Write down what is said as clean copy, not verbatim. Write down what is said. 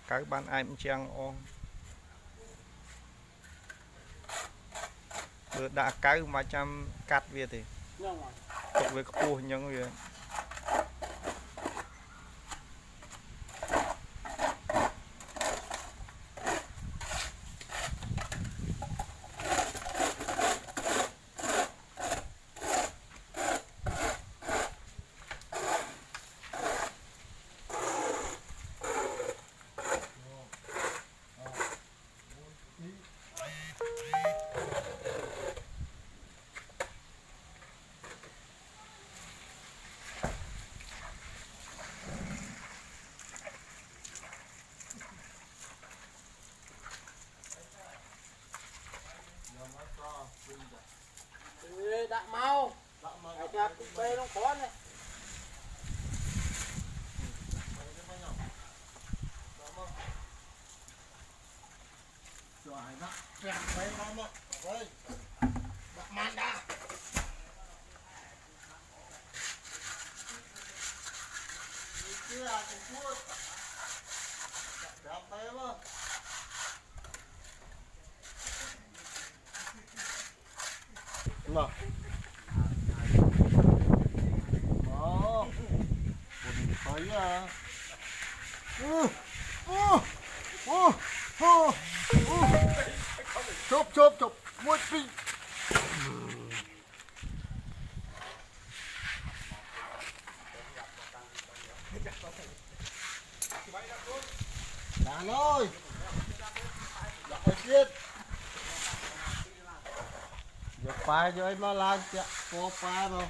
cái ban em trang on bữa đã cái mà chăm cắt về thì tục với cua nhân về đã mau ai cha bê nó khó này rồi đó kẹt bê nó mà ơi đặt man đã kia cũng cua kẹt bê mà nào đó buồn thấy à chụp chụp chụp một pin đàn ơi lại chết giờ phải cho em nó lan chạ có phải không